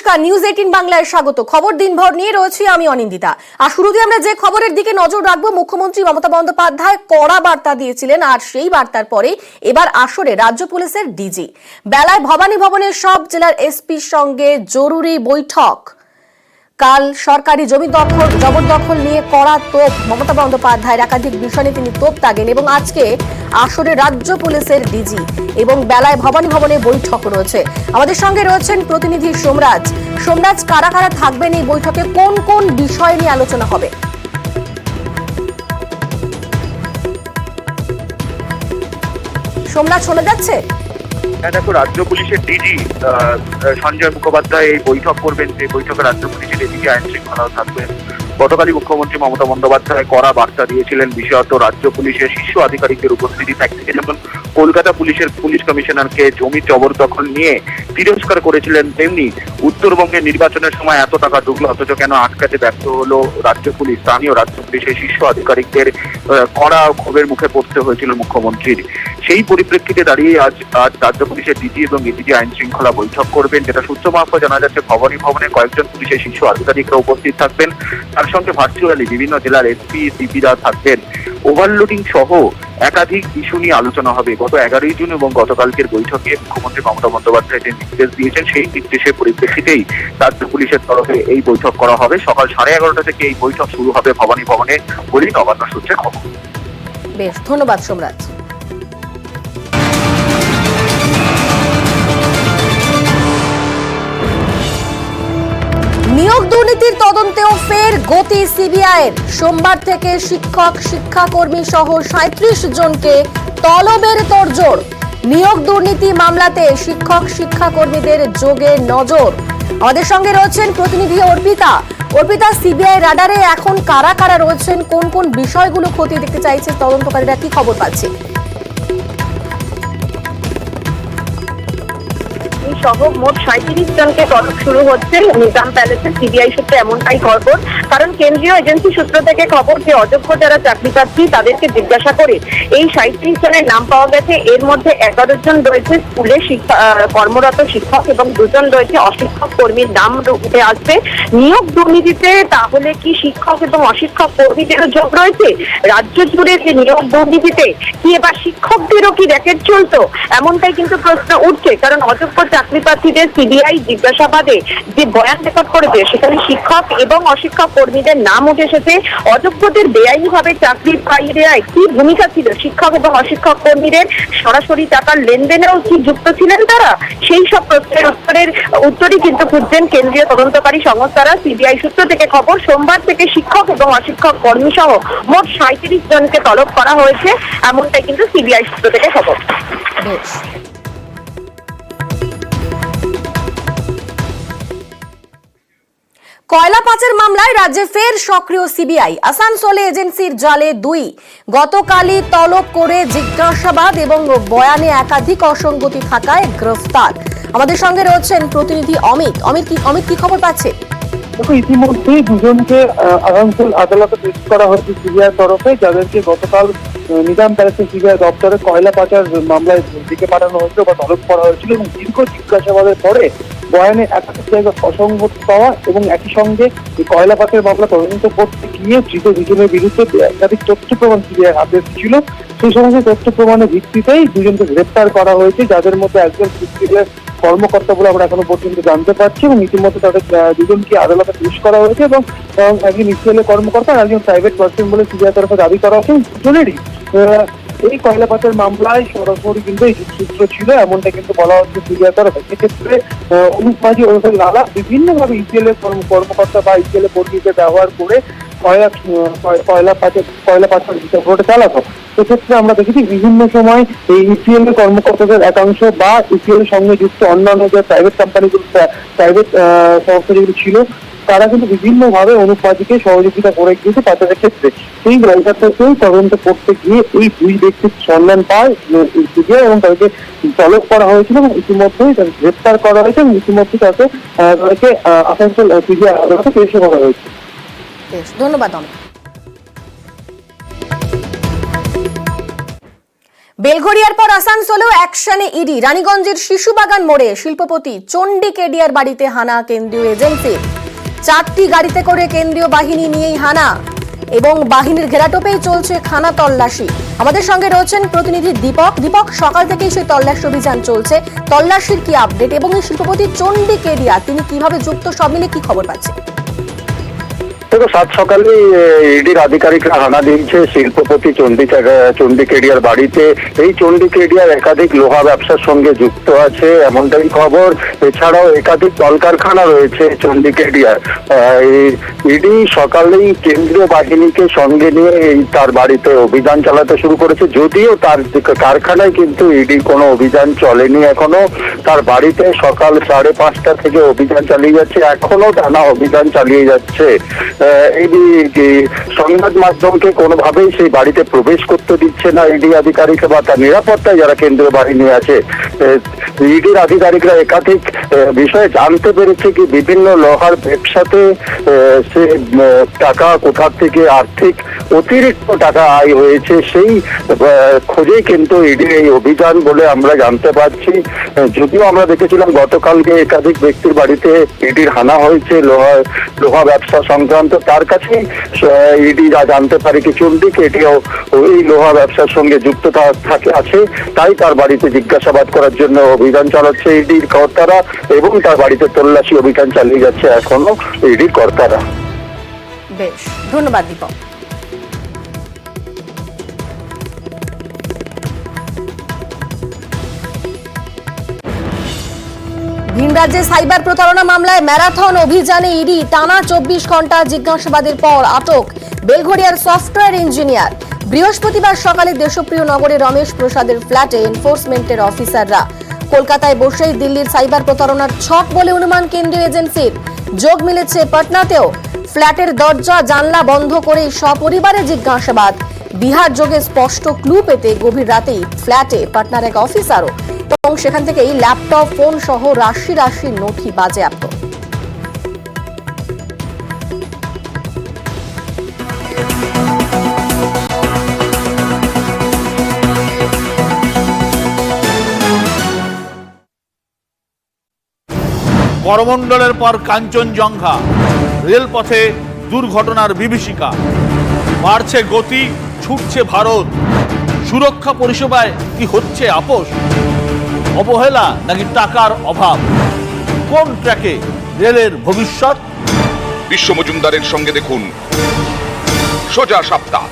নমস্কার, নিউজ 18 বাংলায় স্বাগত। খবর দিনভর নিয়ে রয়েছি আমি অনিন্দিতা। আর শুরুতে আমরা যে খবরের দিকে নজর রাখবো, মুখ্যমন্ত্রী মমতা বন্দ্যোপাধ্যায় কড়া বার্তা দিয়েছিলেন, আর সেই বার্তার পরে এবার আসরে রাজ্য পুলিশের ডিজি। বেলায় ভবানী ভবনের সব জেলার এসপির সঙ্গে জরুরি বৈঠক। কাল সরকারি জমি জবরদখল নিয়ে কড়া তোপ মমতা বন্দ্যোপাধ্যায়ের, একাধিক বিষয়ে তিনি তোপ দাগেন। এবং আজকে আসরে রাজ্য পুলিশের ডিজি এবং বেলায় ভবানী ভবনে বৈঠক রয়েছে। আমাদের সঙ্গে রয়েছেন প্রতিনিধি সোমরাজ। সোমরাজ, কারা কারা থাকবেন এই বৈঠকে, কোন কোন বিষয় নিয়ে আলোচনা হবে? সোমরাজ, শোনা যাচ্ছে? দেখো, রাজ্য পুলিশের ডিজি সঞ্জয় মুখোপাধ্যায় এই বৈঠক করবেন। যে বৈঠকে রাজ্য পুলিশের এদিকে আইন শৃঙ্খলাও থাকবেন। গতকালই মুখ্যমন্ত্রী মমতা বন্দ্যোপাধ্যায় কড়া বার্তা দিয়েছিলেন, বিশেষত রাজ্য পুলিশের শীর্ষ আধিকারিকদের উপস্থিতি থাকতে। যেমন কলকাতা পুলিশের পুলিশ কমিশনারকে জমি জবরদখল নিয়ে তিরস্কার করেছিলেন, তেমনি উত্তরবঙ্গের নির্বাচনের সময় এত টাকা ঢুকলো অথচ কেন আটকাতে ব্যর্থ হলো রাজ্য পুলিশ, স্থানীয় রাজ্য পুলিশের শীর্ষ আধিকারিকদের কড়া ক্ষোভের মুখে পড়তে হয়েছিল মুখ্যমন্ত্রীর। সেই পরিপ্রেক্ষিতে দাঁড়িয়ে আজ রাজ্য পুলিশের ডিজি এবং এডিজি আইন শৃঙ্খলা বৈঠক করবেন, যেটা সূত্র মারফত জানা যাচ্ছে ভবানী ভবনে কয়েকজন পুলিশের শীর্ষ আধিকারিকরা উপস্থিত থাকবেন। তার সঙ্গে ভার্চুয়ালি বিভিন্ন জেলার এসপি সিপিরা থাকবেন। ওভারলোডিং সহ একাধিক ইস্যু নিয়ে আলোচনা হবে। গত 11ই জুন এবং গতকালকের বৈঠকে মুখ্যমন্ত্রী মমতা বন্দ্যোপাধ্যায় যে নির্দেশ দিয়েছেন, সেই নির্দেশের পরিপ্রেক্ষিতেই রাজ্য পুলিশের তরফে এই বৈঠক করা হবে। সকাল 11:30 থেকে এই বৈঠক শুরু হবে ভবানী ভবনে বলেই নবান্ন সূত্রে খবর। বেশ, ধন্যবাদ সোমরাজ। নিয়োগ দুর্নীতির তদন্তেও ফের গতি সিবিআইয়ের। সোমবার থেকে শিক্ষক শিক্ষাকর্মী সহ 37 জনকে তলবের তোড়জোড়। নিয়োগ দুর্নীতি মামলাতে শিক্ষক শিক্ষাকর্মীদের যোগে নজর। আমাদের সঙ্গে রয়েছেন প্রতিনিধি অর্পিতা। অর্পিতা, সিবিআই রাডারে এখন কারা কারা রয়েছেন, কোন কোন বিষয়গুলো খতিয়ে দেখতে চাইছে তদন্তকারীরা, কি খবর পাচ্ছে? সহ মোট 37 জনকে তলব শুরু হচ্ছে নিজাম প্যালেসের। সিবিআই সূত্রে এমনটাই খবর, কারণ কেন্দ্রীয় এজেন্সি সূত্র থেকে খবর যে অযোগ্য যারা চাকরি প্রার্থী তাদেরকে জিজ্ঞাসা করে এই 37 জনের নাম পাওয়া গেছে। এর মধ্যে 11 জন রয়েছে স্কুলে কর্মরত শিক্ষক এবং 2 জন রয়েছে অশিক্ষক কর্মীর নাম উঠে আসবে। নিয়োগ দুর্নীতিতে তাহলে কি শিক্ষক এবং অশিক্ষক কর্মীদেরও যোগ রয়েছে? রাজ্য জুড়ে যে নিয়োগ দুর্নীতিতে কি এবার শিক্ষকদেরও কি র্যাকেট চলতো, এমনটাই কিন্তু প্রশ্ন উঠছে। কারণ অযোগ্য চাকরি প্রার্থীদের সিবিআই জিজ্ঞাসাবাদে যে বয়ান রেকর্ড করেছে, সেখানে শিক্ষক এবং অশিক্ষক কর্মীদের নাম উঠে এসেছে। অযোগ্যদের বেআইনিভাবে চাকরি পাইয়ে দেওয়ায় কি ভূমিকা ছিল শিক্ষক এবং অশিক্ষক কর্মীদের? সরাসরি টাকার লেনদেনেও কি যুক্ত ছিলেন তারা? সেই সব প্রশ্নের উত্তরই কিন্তু খুঁজছেন কেন্দ্রীয় তদন্তকারী সংস্থারা। সিবিআই সূত্র থেকে খবর, সোমবার থেকে শিক্ষক এবং অশিক্ষক কর্মী সহ মোট 37 জনকে তলব করা হয়েছে, এমনটাই কিন্তু সিবিআই সূত্র থেকে খবর। কয়লা পাচার মামলায় রাজ্যে ফের সক্রিয় সিবিআই। আসানসোলে এজেন্সির জালে 2। গতকালই তলব করে জিজ্ঞাসাবাদ এবং বয়ানে একাধিক অসঙ্গতি থাকায় গ্রেফতার। আমাদের সঙ্গে রয়েছেন প্রতিনিধি অমিত। অমিত, কি খবর পাচ্ছে? দেখো, ইতিমধ্যেই দুজনকে আসানসোল আদালতে পেশ করা হয়েছে সিবিআই তরফে, যাদেরকে গতকাল নিজাম প্যালেসের সিবিআই দপ্তরে কয়লা পাচার মামলায় দিকে পাঠানো হয়েছিল বা তলব করা হয়েছিল। এবং দীর্ঘ জিজ্ঞাসাবাদের পরে বয়ানে একাধিক জায়গায় অসঙ্গতি পাওয়া এবং একই সঙ্গে কয়লা পাচার মামলা তদন্ত করতে গিয়ে ধৃত দুজনের বিরুদ্ধে একাধিক তথ্য প্রমাণ সিবিআই হাতে ছিল। সেই সমস্ত তথ্য প্রমাণের ভিত্তিতেই দুজনকে গ্রেপ্তার করা হয়েছে, যাদের মধ্যে একজন সিবিআই কর্মকর্তা বলে আমরা এখনো পর্যন্ত জানতে পারছি। এবং ইতিমধ্যে তাদের দুজনকে আদালতে পেশ করা হয়েছে এবং একজন ইসিএল কর্মকর্তা আর একজন প্রাইভেট পার্সন বলে সিবিআই তরফে দাবি করা হয়েছে। দুজনেরই এই কয়লা পাচার মামলায় সরাসরি কিন্তু এই সূত্র ছিল, এমনটা কিন্তু বলা হচ্ছে সিবিআই তরফে। সেক্ষেত্রে অনুপ মাঝি ওরফে লালা বিভিন্নভাবে ইসিএল কর্মকর্তা বা ইসিএল কর্মীকে ব্যবহার করে কয়লা পাচার চক্রটা চালাতো। সেক্ষেত্রে আমরা দেখেছি বিভিন্ন সময় এই ইসিএল কর্মকর্তাদের একাংশ বা ইসিএল সঙ্গে যুক্ত অন্যান্য যে প্রাইভেট কোম্পানিগুলো, প্রাইভেট সংস্থা যেগুলো ছিল, তারা কিন্তু বিভিন্নভাবে অনুপ মাঝিকে সহযোগিতা করে গিয়েছে পাচারের ক্ষেত্রে। সেই জায়গাটাকেই তদন্ত করতে গিয়ে এই 2 ব্যক্তির সন্ধান পায় সিবিআই এবং তাদেরকে তলব করা হয়েছিল এবং ইতিমধ্যেই তাদের গ্রেপ্তার করা হয়েছে এবং ইতিমধ্যে তাদেরকে আসানসোল সিবিআই আদালতে পেশ করা হয়েছে। ধন্যবাদ অমিত। বেলঘরিয়ার পর আসানসোলেও অ্যাকশনে ইডি। রানীগঞ্জের শিশুবাগান মোড়ে শিল্পপতি চণ্ডী কেডিয়ার বাড়িতে হানা কেন্দ্রীয় এজেন্সির। 4টি গাড়িতে করে কেন্দ্রীয় বাহিনী নিয়েই হানা এবং বাহিনীর ঘেরাটোপেই চলছে খানা তল্লাশি। আমাদের সঙ্গে রয়েছেন প্রতিনিধি দীপক। দীপক, সকাল থেকেই সেই তল্লাশি অভিযান চলছে, তল্লাশির কি আপডেট এবং এই শিল্পপতি চণ্ডী কেডিয়া তিনি কিভাবে যুক্ত, সব মিলে কি খবর পাচ্ছে? দেখো, সাত সকালে ইডির আধিকারিকরা হানা দিয়েছে শিল্পপতি চণ্ডী কেডিয়ার বাড়িতে। এই চণ্ডী কেডিয়ার একাধিক লোহা ব্যবসার সঙ্গে যুক্ত আছে এমনটাই খবর। এছাড়াও একাধিক কলকারখানা রয়েছে চণ্ডী কেডিয়ার। ইডি সকালেই কেন্দ্রীয় বাহিনীকে সঙ্গে নিয়ে তার বাড়িতে অভিযান চালাতে শুরু করেছে, যদিও তার কারখানায় কিন্তু ইডির কোনো অভিযান চলেনি এখনো। তার বাড়িতে সকাল 5:30 থেকে অভিযান চালিয়ে যাচ্ছে, এখনো টানা অভিযান চালিয়ে যাচ্ছে। সংবাদ মাধ্যমকে কোনোভাবেই সেই বাড়িতে প্রবেশ করতে দিচ্ছে না ইডি আধিকারিক বা তার নিরাপত্তায় যারা কেন্দ্রীয় বাহিনী আছে। ইডির আধিকারিকরা একাধিক বিষয়ে জানতে পেরেছে কি বিভিন্ন লোহার ব্যবসাতে সে টাকা কোথা থেকে আর্থিক অতিরিক্ত টাকা আয় হয়েছে, সেই খোঁজেই কিন্তু ইডির এই অভিযান বলে আমরা জানতে পারছি। যদিও আমরা দেখেছিলাম গতকালকে একাধিক ব্যক্তির বাড়িতে ইডির হানা হয়েছে লোহা ব্যবসা সংক্রান্ত। তার কাছে ইডি যা জানতে পারে কি চণ্ডী কেডিয়াও ওই লোহা ব্যবসার সঙ্গে যুক্ত আছে, তাই তার বাড়িতে জিজ্ঞাসাবাদ করার জন্য অভিযান চালাচ্ছে ইডির কর্তারা এবং তার বাড়িতে তল্লাশি অভিযান চালিয়ে যাচ্ছে এখনো ইডির কর্তারা। বেশ, ধন্যবাদ দীপক। ভিন রাজ্যে সাইবার প্রতারণা মামলায় ম্যারাথন অভিযানে ইডি টানা 24 ঘন্টা জিজ্ঞাসাবাদের পর আটক বেলঘরিয়ার সফটওয়্যার ইঞ্জিনিয়ার। বৃহস্পতিবার সকালে দেশপ্রিয় নগরে রমেশ প্রসাদের ফ্ল্যাটে এনফোর্সমেন্টের অফিসাররা। কলকাতায় বসেই দিল্লির সাইবার প্রতারণার ছক বলে অনুমান কেন্দ্রীয় এজেন্সির। যোগ মিলেছে পাটনাতেও। ফ্ল্যাটের দরজা জানলা বন্ধ করেই সপরিবারে জিজ্ঞাসাবাদ। বিহার যোগে স্পষ্ট ক্লু পেতে গভীর রাতেই ফ্ল্যাটে পাটনার এক অফিসারও এবং সেখান থেকেই ল্যাপটপ, ফোন সহ রাশি রাশি নথি বাজেয়াপ্ত। করমণ্ডলের পর কাঞ্চনজঙ্ঘা, রেলপথে দুর্ঘটনার বিভীষিকা। বাড়ছে গতি, ছুটছে ভারত। সুরক্ষা পরিষেবায় কি হচ্ছে আপোষ? অবহেলা নাকি টাকার অভাব? কোন ট্র্যাকে রেলের ভবিষ্যৎ? বিশ্ব মজুমদারের সঙ্গে দেখুন সোজা সাপ্তাহ,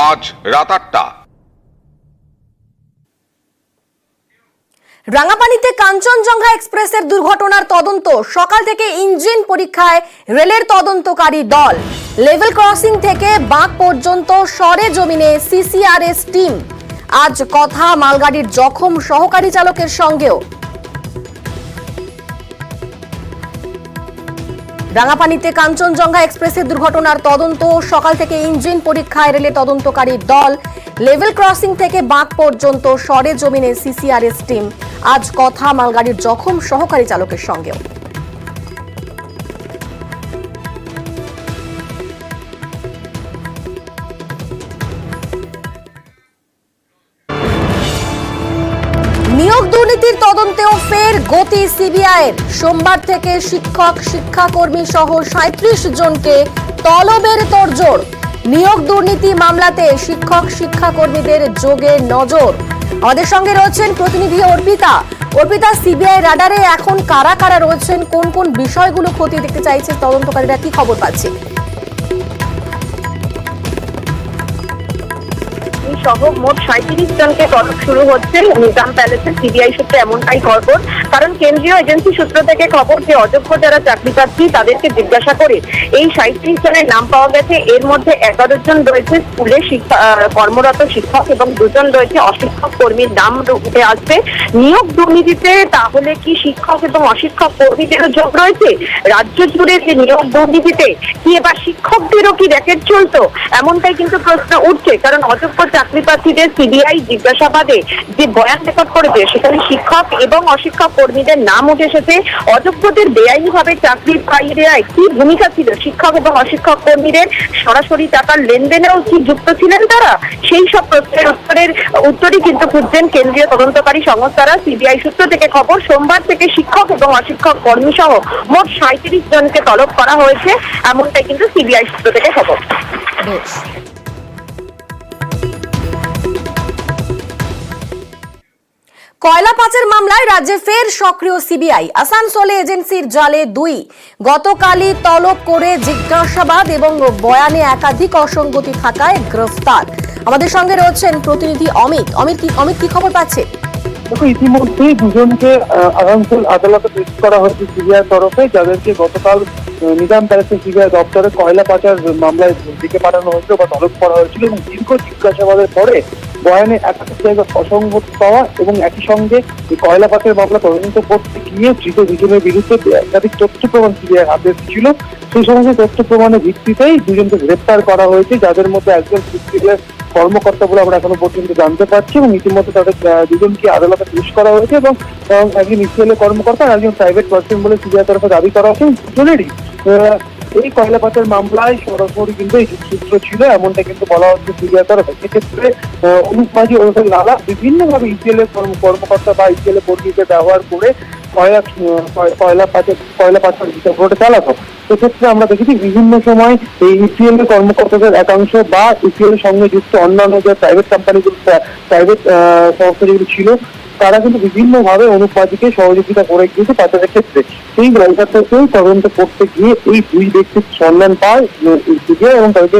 আজ রাত 8টা। রাঙাপানিতে কাঞ্চনজঙ্ঘা এক্সপ্রেসের দুর্ঘটনার তদন্ত। সকাল থেকে ইঞ্জিন পরীক্ষায় রেলের তদন্তকারী দল। লেভেল ক্রসিং থেকে বাঁক পর্যন্ত সরেজমিনে সিসিআরএস টিম। আজ কথা মালগাড়ির জখম সহকারী চালকের সঙ্গেও। রাঙাপানিতে কাঞ্চনজঙ্ঘা এক্সপ্রেসের দুর্ঘটনার তদন্ত। সকাল থেকে ইঞ্জিন পরীক্ষায় রেলের তদন্তকারী দল। লেভেল ক্রসিং থেকে বাঁক পর্যন্ত সরেজমিনে সিসিআরএস টিম। আজ কথা মালগাড়ির জখম সহকারী চালকের সঙ্গেও। নিয়োগ দুর্নীতির তদন্তেও ফের গতি সিবিআইয়ের। সোমবার থেকে শিক্ষক, শিক্ষাকর্মী সহ 37 জনকে তলবের তোড়জোড়। নিয়োগ দুর্নীতি মামলাতে শিক্ষক, শিক্ষাকর্মীদের যোগে নজর। আমাদের সঙ্গে রয়েছেন প্রতিনিধি অর্পিতা। অর্পিতা, সিবিআই রাডারে এখন কারা কারা রয়েছেন, কোন কোন বিষয়গুলো খতিয়ে দেখতে চাইছে তদন্তকারীরা, কি খবর পাচ্ছে? সহ মোট 37 জনকে তলব শুরু হচ্ছে নিজাম প্যালেসের। সিবিআই সূত্রে এমনটাই খবর, কারণ কেন্দ্রীয় এজেন্সি সূত্র থেকে খবর যে অযোগ্য যারা চাকরি প্রার্থী তাদেরকে জিজ্ঞাসা করে এই 37 জনের নাম পাওয়া গেছে। এর মধ্যে 11 জন রয়েছে স্কুলে কর্মরত শিক্ষক এবং 2 জন রয়েছে অশিক্ষক কর্মীর নাম উঠে আসছে। নিয়োগ দুর্নীতিতে তাহলে কি শিক্ষক এবং অশিক্ষক কর্মীদেরও যোগ রয়েছে? রাজ্য জুড়ে যে নিয়োগ দুর্নীতিতে কি এবার শিক্ষকদেরও কি র্যাকেট চলতো? এমনটাই কিন্তু প্রশ্ন উঠছে, কারণ অযোগ্য চাকরি চাকরি প্রার্থীদের সিবিআই জিজ্ঞাসাবাদে যে বয়ান রেকর্ড করেছে সেখানে শিক্ষক এবং অশিক্ষক কর্মীদের নাম উঠে এসেছে। অযোগ্যদের বেআইনিভাবে চাকরি পাইয়ে দেওয়ায় কি ভূমিকা ছিল শিক্ষক এবং অশিক্ষক কর্মীদের, সরাসরি টাকার লেনদেনেও কি যুক্ত ছিলেন তারা, সেই সব প্রশ্নের উত্তরই কিন্তু খুঁজছেন কেন্দ্রীয় তদন্তকারী সংস্থারা। সিবিআই সূত্র থেকে খবর, সোমবার থেকে শিক্ষক এবং অশিক্ষক কর্মী সহ মোট 37 জনকে তলব করা হয়েছে, এমনটাই কিন্তু সিবিআই সূত্র থেকে খবর। বেশ। কয়লা পাচার মামলায় রাজ্যে ফের সক্রিয় সিবিআই। আসানসোলে এজেন্সির জালে 2 গতকালই তলব করে জিজ্ঞাসাবাদ এবং বয়ানে একাধিক অসঙ্গতি থাকায় গ্রেফতার। আমাদের সঙ্গে রয়েছেন প্রতিনিধি অমিত, কি খবর পাচ্ছে? দেখো, ইতিমধ্যেই দুজনকে আসানসোল আদালতে পেশ করা হয়েছে সিবিআই তরফে, যাদেরকে গতকাল নিজাম প্যালেসের সিবিআই দপ্তরে কয়লা পাচার মামলায় দিকে পাঠানো হয়েছিল বা তলব করা হয়েছিল এবং দীর্ঘ জিজ্ঞাসাবাদের পরে বয়ানে একাধিক জায়গায় অসঙ্গতি পাওয়া এবং একই সঙ্গে এই কয়লা পাচার মামলা তদন্ত করতে গিয়ে ধৃত দুজনের বিরুদ্ধে একাধিক তথ্য প্রমাণ সিবিআই হাতে ছিল। সেই সমস্ত তথ্য প্রমাণের ভিত্তিতেই দুজনকে গ্রেপ্তার করা হয়েছে, যাদের মধ্যে একজন সিভিলের কর্মকর্তা বলে আমরা এখনো পর্যন্ত জানতে পারছি এবং ইতিমধ্যে তাদের দুজনকে আদালতে পেশ করা হয়েছে এবং একজন ইসরায়েলের কর্মকর্তা আর একজন প্রাইভেট পার্সন বলে সিবিআই তরফে দাবি করা হয়েছে। দুজনেরই এই কয়লা পাচার মামলায় সরাসরি কিন্তু এই সূত্র ছিল, এমনটা কিন্তু বলা হচ্ছে সিবিআই তরফে। সেক্ষেত্রে অনুপ মাঝি ওরফে লালা বিভিন্নভাবে ইসরায়েলের কর্মকর্তা বা ইসরায়েলের কর্মীকে ব্যবহার করে কয়লা পাচার হিসাব চালাতো। সেক্ষেত্রে আমরা দেখেছি বিভিন্ন সময় এই ইসিএল কর্মকর্তাদের একাংশ বা ইসিএল এর সঙ্গে যুক্ত অন্যান্য যে প্রাইভেট কোম্পানিগুলো, প্রাইভেট সংস্থা যেগুলো ছিল, তারা কিন্তু বিভিন্নভাবে অনুপ মাঝিকে সহযোগিতা করে গিয়েছে পাচারের ক্ষেত্রে। সেই জায়গাটাকেই তদন্ত করতে গিয়ে এই 2 ব্যক্তির সন্ধান পায় সিবিআই এবং তাদেরকে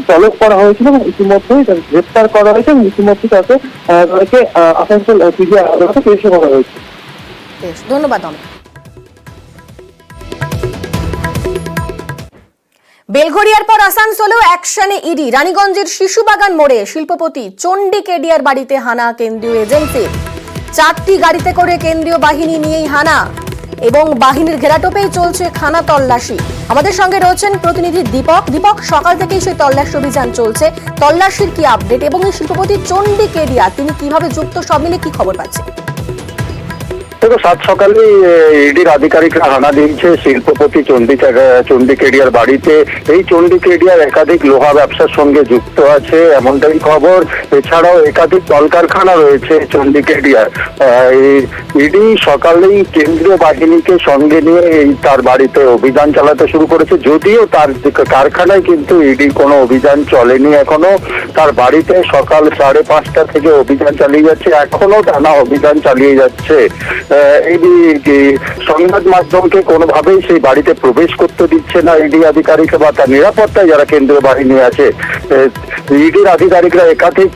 তলব করা হয়েছিল এবং ইতিমধ্যেই তাদের গ্রেপ্তার করা হয়েছে এবং ইতিমধ্যে তাদেরকে আসানসোল সিবিআই আদালতে পেশ করা হয়েছে। ধন্যবাদ অমিত। বেলঘড়িয়ার পর আসানসোলেও অ্যাকশনে ইডি। রানীগঞ্জের শিশুবাগান মোড়ে শিল্পপতি চণ্ডী কেডিয়ার বাড়িতে হানা কেন্দ্রীয় এজেন্সির। 4টি গাড়িতে করে কেন্দ্রীয় বাহিনী নিয়েই হানা এবং বাহিনীর ঘেরাটোপেই চলছে খানা তল্লাশি। আমাদের সঙ্গে রয়েছেন প্রতিনিধি দীপক, সকাল থেকেই সেই তল্লাশি অভিযান চলছে, তল্লাশির কি আপডেট এবং এই শিল্পপতি চণ্ডী কেডিয়া তিনি কিভাবে যুক্ত, সব মিলে কি খবর পাচ্ছে? দেখো, সাত সকালে ইডির আধিকারিকরা হানা দিয়েছে শিল্পপতি চণ্ডী কেডিয়ার বাড়িতে। এই চণ্ডী কেডিয়ার একাধিক লোহা ব্যবসার সঙ্গে যুক্ত আছে, এমনটাই খবর। এছাড়াও একাধিক কলকারখানা রয়েছে চণ্ডী কেডিয়ার। ইডি সকালেই কেন্দ্রীয় বাহিনীকে সঙ্গে নিয়ে তার বাড়িতে অভিযান চালাতে শুরু করেছে, যদিও তার কারখানায় কিন্তু ইডির কোনো অভিযান চলেনি এখনো। তার বাড়িতে সকাল 5:30 থেকে অভিযান চালিয়ে যাচ্ছে, এখনো টানা অভিযান চালিয়ে যাচ্ছে। সংবাদ মাধ্যমকে কোনোভাবেই সেই বাড়িতে প্রবেশ করতে দিচ্ছে না ইডি আধিকারিক বা তার নিরাপত্তায় যারা কেন্দ্রীয় বাহিনী আছে। ইডির আধিকারিকরা একাধিক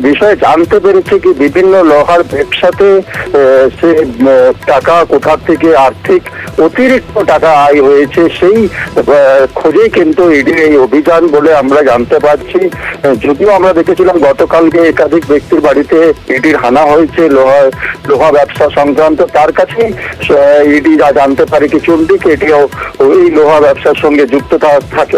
বিষয়ে জানতে পেরেছে কি বিভিন্ন লোহার ব্যবসাতে সে টাকা কোথা থেকে আর্থিক অতিরিক্ত টাকা আয় হয়েছে, সেই খোঁজেই কিন্তু ইডির এই অভিযান বলে আমরা জানতে পারছি। যদিও আমরা দেখেছিলাম গতকালকে একাধিক ব্যক্তির বাড়িতে ইডির হানা হয়েছে লোহা ব্যবসা সংক্রান্ত। তার কাছে ইডি যা জানতে পারে কি চণ্ডী কেডিয়াও ওই লোহা ব্যবসার সঙ্গে যুক্ত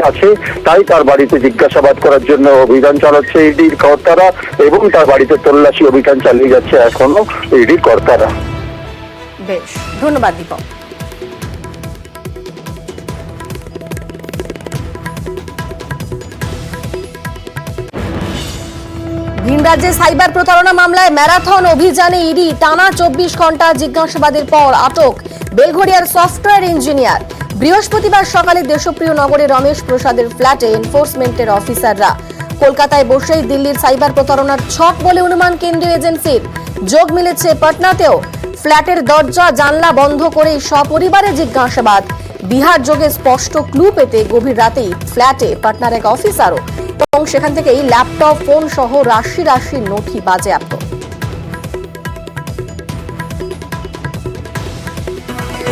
আছে, তাই তার বাড়িতে জিজ্ঞাসাবাদ করার জন্য অভিযান চালাচ্ছে ইডির কর্তারা এবং তার বাড়িতে তল্লাশি অভিযান চালিয়ে যাচ্ছে এখনো ইডির কর্তারা। বেশ, ধন্যবাদ দীপক। ভিন রাজ্যে সাইবার প্রতারণা মামলায় ম্যারাথন অভিযানে ইডি টানা 24 ঘন্টা জিজ্ঞাসাবাদের পর আটক বেলঘড়িয়ার সফটওয়্যার ইঞ্জিনিয়ার। বৃহস্পতিবার সকালে দেশপ্রিয় নগরে রমেশ প্রসাদের ফ্ল্যাটে এনফোর্সমেন্টের অফিসাররা। কলকাতায় বসেই দিল্লির সাইবার প্রতারণার ছক বলে অনুমান কেন্দ্রীয় এজেন্সির। যোগ মিলেছে পাটনাতেও। ফ্ল্যাটের দরজা জানলা বন্ধ করেই সপরিবারে জিজ্ঞাসাবাদ। বিহার যোগে স্পষ্ট ক্লু পেতে গভীর রাতেই ফ্ল্যাটে পাটনার এক অফিসারও এবং সেখান থেকেই ল্যাপটপ, ফোন সহ রাশি নথি বাজেয়াপ্ত।